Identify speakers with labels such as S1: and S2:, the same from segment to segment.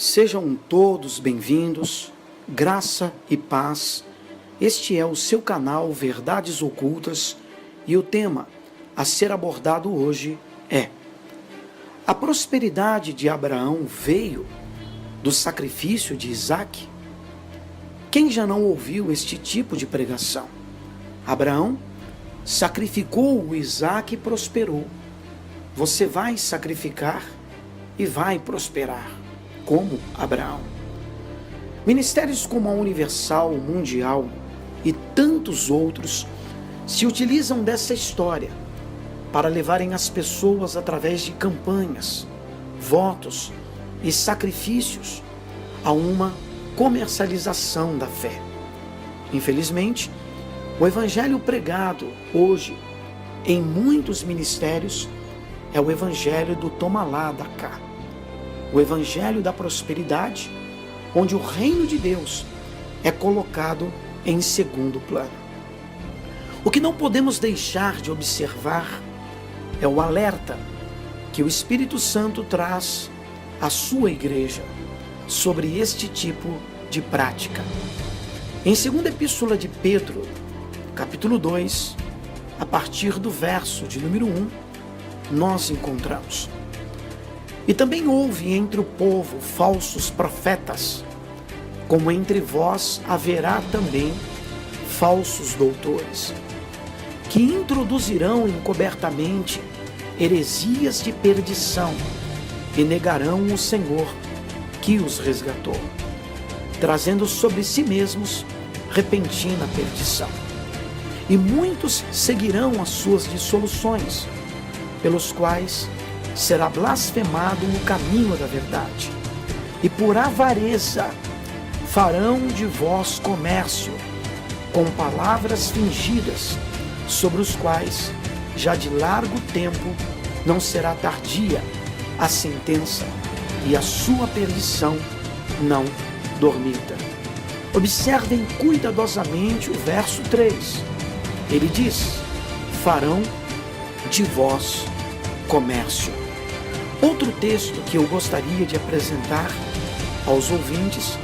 S1: Sejam todos bem-vindos, graça e paz. Este é o seu canal Verdades Ocultas e o tema a ser abordado hoje é: a prosperidade de Abraão veio do sacrifício de Isaque? Quem já não ouviu este tipo de pregação? Abraão sacrificou o Isaque e prosperou. Você vai sacrificar e vai prosperar, como Abraão. Ministérios como a Universal, Mundial e tantos outros se utilizam dessa história para levarem as pessoas através de campanhas, votos e sacrifícios a uma comercialização da fé. Infelizmente, o evangelho pregado hoje em muitos ministérios é o evangelho do toma lá, dá cá. O evangelho da prosperidade, onde o reino de Deus é colocado em segundo plano. O que não podemos deixar de observar é o alerta que o Espírito Santo traz à sua igreja sobre este tipo de prática. Em 2ª Epístola de Pedro, capítulo 2, a partir do verso de número 1, nós encontramos: e também houve entre o povo falsos profetas, como entre vós haverá também falsos doutores, que introduzirão encobertamente heresias de perdição e negarão o Senhor que os resgatou, trazendo sobre si mesmos repentina perdição. E muitos seguirão as suas dissoluções, pelos quais será blasfemado o caminho da verdade, e por avareza farão de vós comércio com palavras fingidas, sobre os quais já de largo tempo não será tardia a sentença, e a sua perdição não dormita. Observem cuidadosamente o verso 3. Ele diz: farão de vós comércio. Outro texto que eu gostaria de apresentar aos ouvintes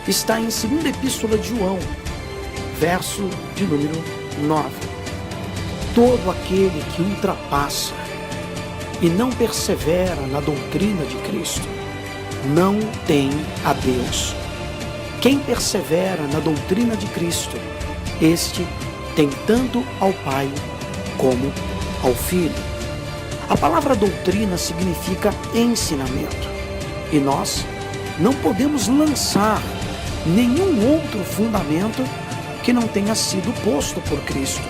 S1: está em 2ª Epístola de João, verso de número 9. Todo aquele que ultrapassa e não persevera na doutrina de Cristo não tem a Deus. Quem persevera na doutrina de Cristo, este tem tanto ao Pai como ao Filho. A palavra doutrina significa ensinamento, e nós não podemos lançar nenhum outro fundamento que não tenha sido posto por Cristo.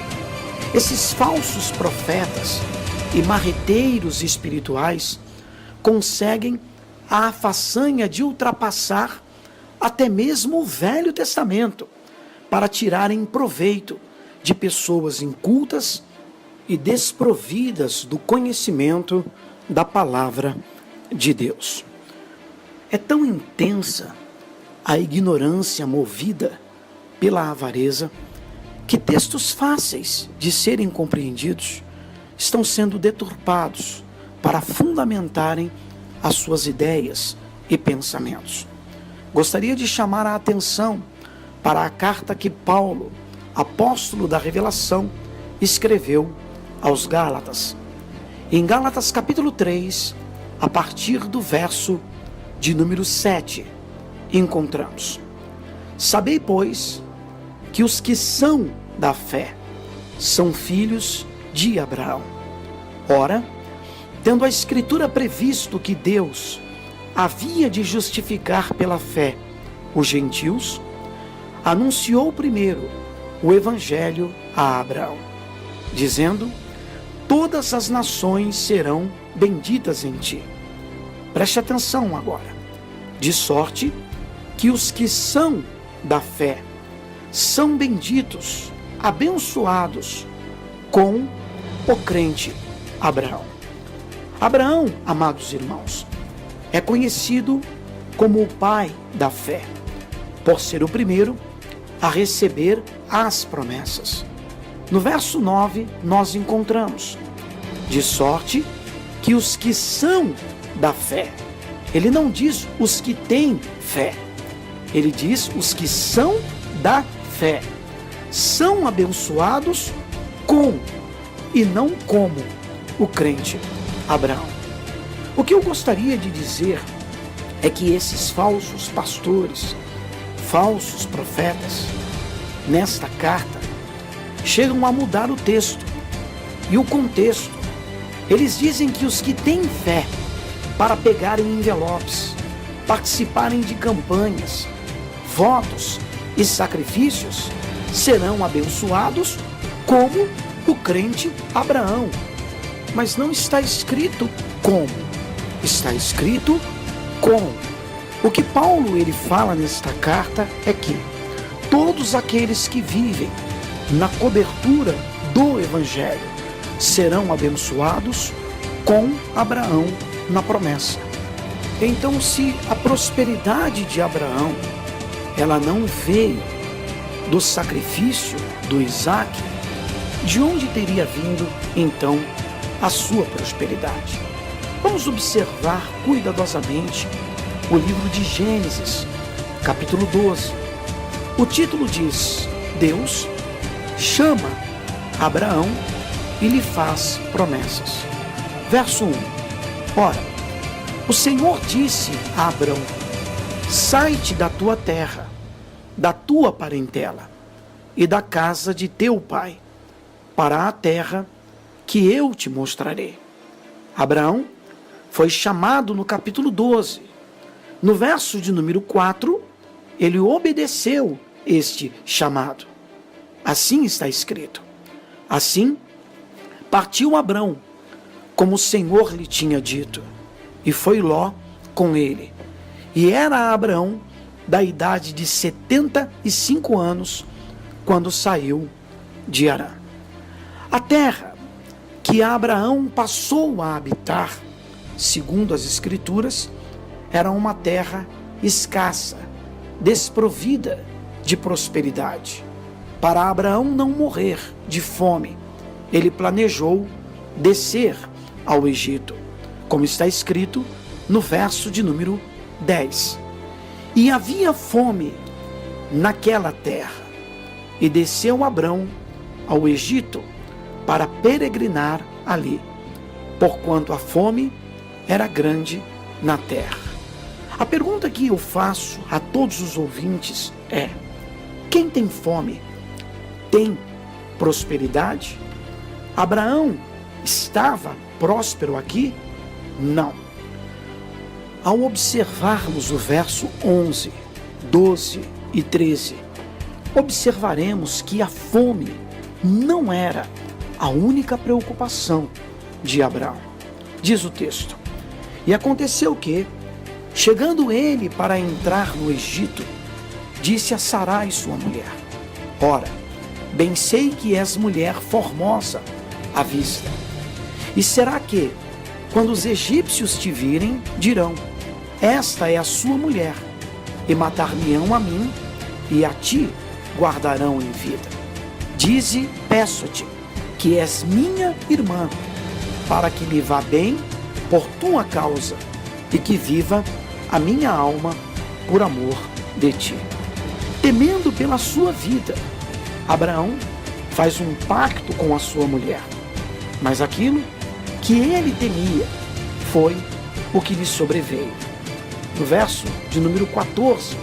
S1: Esses falsos profetas e marreteiros espirituais conseguem a façanha de ultrapassar até mesmo o Velho Testamento para tirarem proveito de pessoas incultas e desprovidas do conhecimento da palavra de Deus. É tão intensa a ignorância movida pela avareza que textos fáceis de serem compreendidos estão sendo deturpados para fundamentarem as suas ideias e pensamentos. Gostaria de chamar a atenção para a carta que Paulo, apóstolo da revelação, escreveu aos Gálatas. Em Gálatas capítulo 3, a partir do verso de número 7, encontramos: sabei, pois, que os que são da fé são filhos de Abraão. Ora, tendo a Escritura previsto que Deus havia de justificar pela fé os gentios, anunciou primeiro o evangelho a Abraão, dizendo: todas as nações serão benditas em ti. Preste atenção agora. De sorte que os que são da fé são benditos, abençoados com o crente Abraão. Abraão, amados irmãos, é conhecido como o pai da fé, por ser o primeiro a receber as promessas. No verso 9, nós encontramos: de sorte que os que são da fé Ele não diz os que têm fé. Ele diz os que são da fé. São abençoados com e não como o crente Abraão. O que eu gostaria de dizer é que esses falsos pastores, falsos profetas, nesta carta, chegam a mudar o texto e o contexto. Eles dizem que os que têm fé para pegarem envelopes, participarem de campanhas, votos e sacrifícios, serão abençoados como o crente Abraão. Mas não está escrito como, está escrito com. O que Paulo ele fala nesta carta é que todos aqueles que vivem na cobertura do Evangelho serão abençoados com Abraão na promessa. Então, se a prosperidade de Abraão ela não veio do sacrifício do Isaac, de onde teria vindo então a sua prosperidade? Vamos observar cuidadosamente o livro de Gênesis, capítulo 12. O título diz: Deus chama Abraão e lhe faz promessas. Verso 1. Ora, o Senhor disse a Abraão: sai-te da tua terra, da tua parentela e da casa de teu pai, para a terra que eu te mostrarei. Abraão foi chamado no capítulo 12. No verso de número 4, ele obedeceu este chamado. Assim está escrito: assim partiu Abrão, como o Senhor lhe tinha dito, e foi Ló com ele. E era Abraão da idade de 75 anos, quando saiu de Harã. A terra que Abraão passou a habitar, segundo as Escrituras, era uma terra escassa, desprovida de prosperidade. Para Abraão não morrer de fome, ele planejou descer ao Egito, como está escrito no verso de número 10. E havia fome naquela terra, e desceu Abrão ao Egito para peregrinar ali, porquanto a fome era grande na terra. A pergunta que eu faço a todos os ouvintes é: quem tem fome tem prosperidade? Abraão estava próspero aqui? Não. Ao observarmos o verso 11, 12 e 13, observaremos que a fome não era a única preocupação de Abraão. Diz o texto: e aconteceu que, chegando ele para entrar no Egito, disse a Sarai sua mulher: ora, bem sei que és mulher formosa à vista. E será que, quando os egípcios te virem, dirão: esta é a sua mulher, e matar-me-ão a mim, e a ti guardarão em vida. Dize, peço-te, que és minha irmã, para que me vá bem por tua causa, e que viva a minha alma por amor de ti. Temendo pela sua vida, Abraão faz um pacto com a sua mulher, mas aquilo que ele temia foi o que lhe sobreveio. No verso de número 14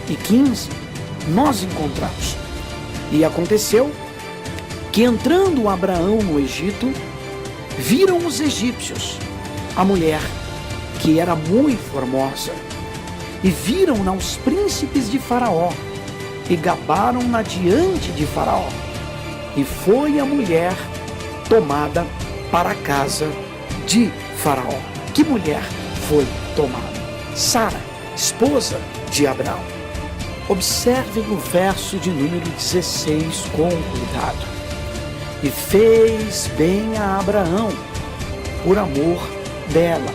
S1: e 15, nós encontramos: e aconteceu que, entrando Abraão no Egito, viram os egípcios a mulher, que era muito formosa, e viram-na os príncipes de Faraó, e gabaram-na diante de Faraó. E foi a mulher tomada para a casa de Faraó. Que mulher foi tomada? Sara, esposa de Abraão. Observe no verso de número 16 com cuidado. E fez bem a Abraão por amor dela,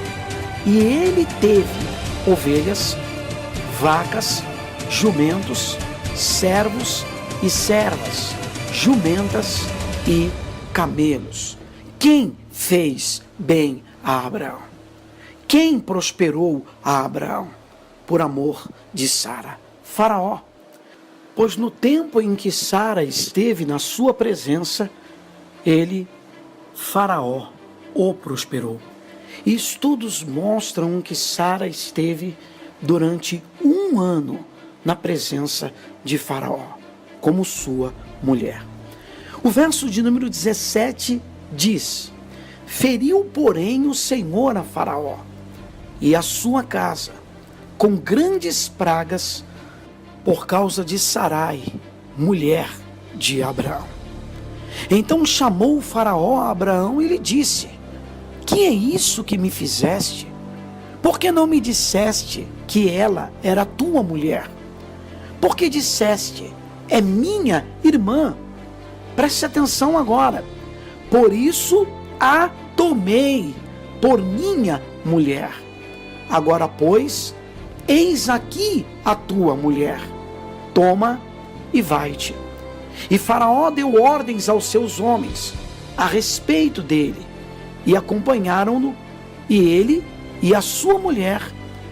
S1: e ele teve ovelhas, vacas, jumentos, servos e servas, jumentas e camelos. Quem fez bem a Abraão? Quem prosperou a Abraão? Por amor de Sara, Faraó. Pois no tempo em que Sara esteve na sua presença, Faraó, o prosperou. E estudos mostram que Sara esteve durante 1 ano na presença de Faraó, como sua mulher. O verso de número 17 diz: feriu, porém, o Senhor a Faraó e a sua casa com grandes pragas por causa de Sarai, mulher de Abraão. Então chamou o Faraó a Abraão e lhe disse: que é isso que me fizeste? Por que não me disseste que ela era tua mulher? Porque disseste: é minha irmã. Preste atenção agora. Por isso a tomei por minha mulher. Agora, pois, eis aqui a tua mulher. Toma e vai-te. E Faraó deu ordens aos seus homens a respeito dele, e acompanharam-no, e ele e a sua mulher,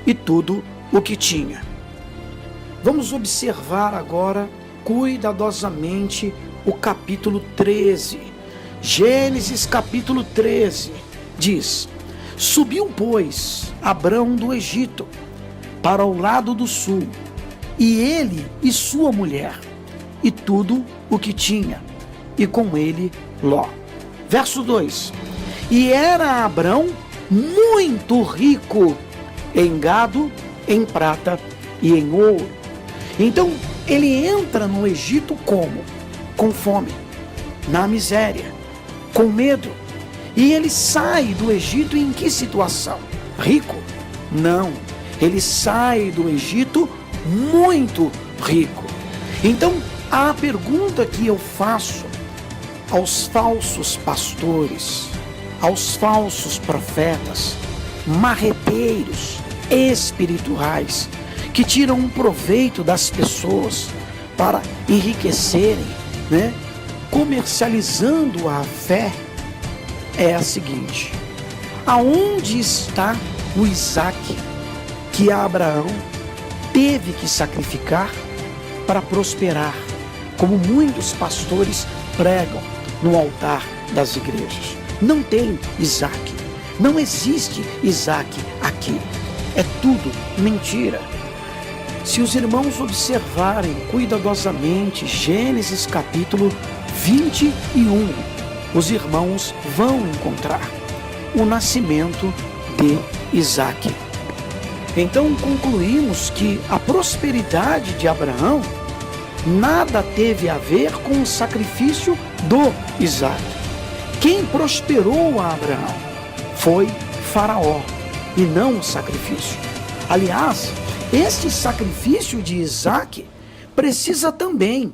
S1: e tudo o que tinha. Vamos observar agora cuidadosamente o capítulo 13. Gênesis capítulo 13 diz: subiu, pois, Abrão do Egito para o lado do sul, e ele e sua mulher, e tudo o que tinha, e com ele Ló. Verso 2: e era Abrão muito rico em gado, em prata e em ouro. Então ele entra no Egito como? Com fome, na miséria, com medo. E ele sai do Egito em que situação? Rico? Não, ele sai do Egito muito rico. Então a pergunta que eu faço aos falsos pastores, aos falsos profetas, marreteiros espirituais, que tiram um proveito das pessoas para enriquecerem, comercializando a fé, é a seguinte: aonde está o Isaac que Abraão teve que sacrificar para prosperar, como muitos pastores pregam no altar das igrejas? Não tem Isaac, não existe Isaac aqui, é tudo mentira. Se os irmãos observarem cuidadosamente Gênesis capítulo 21, os irmãos vão encontrar o nascimento de Isaac. Então concluímos que a prosperidade de Abraão nada teve a ver com o sacrifício do Isaac. Quem prosperou a Abraão foi Faraó e não o sacrifício. Aliás, este sacrifício de Isaac precisa também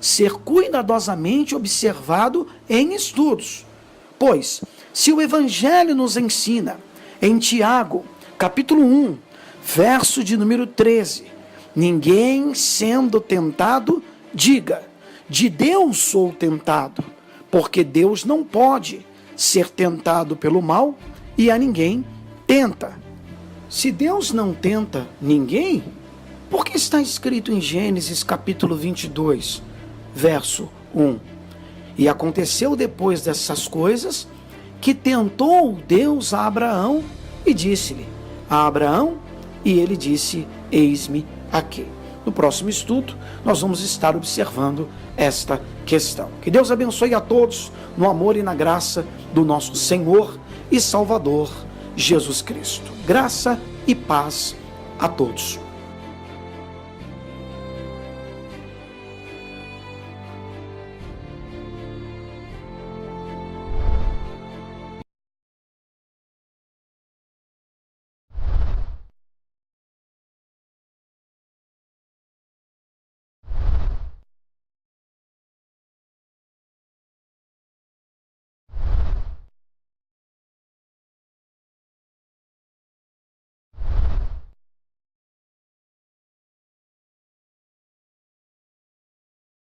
S1: ser cuidadosamente observado em estudos. Pois, se o Evangelho nos ensina, em Tiago, capítulo 1, verso de número 13, ninguém sendo tentado, diga, de Deus sou tentado, porque Deus não pode ser tentado pelo mal e a ninguém tenta. Se Deus não tenta ninguém, por que está escrito em Gênesis capítulo 22, verso 1? E aconteceu depois dessas coisas, que tentou Deus a Abraão e disse-lhe a Abraão, e ele disse: eis-me aqui. No próximo estudo, nós vamos estar observando esta questão. Que Deus abençoe a todos no amor e na graça do nosso Senhor e Salvador Jesus Cristo. Graça e paz a todos.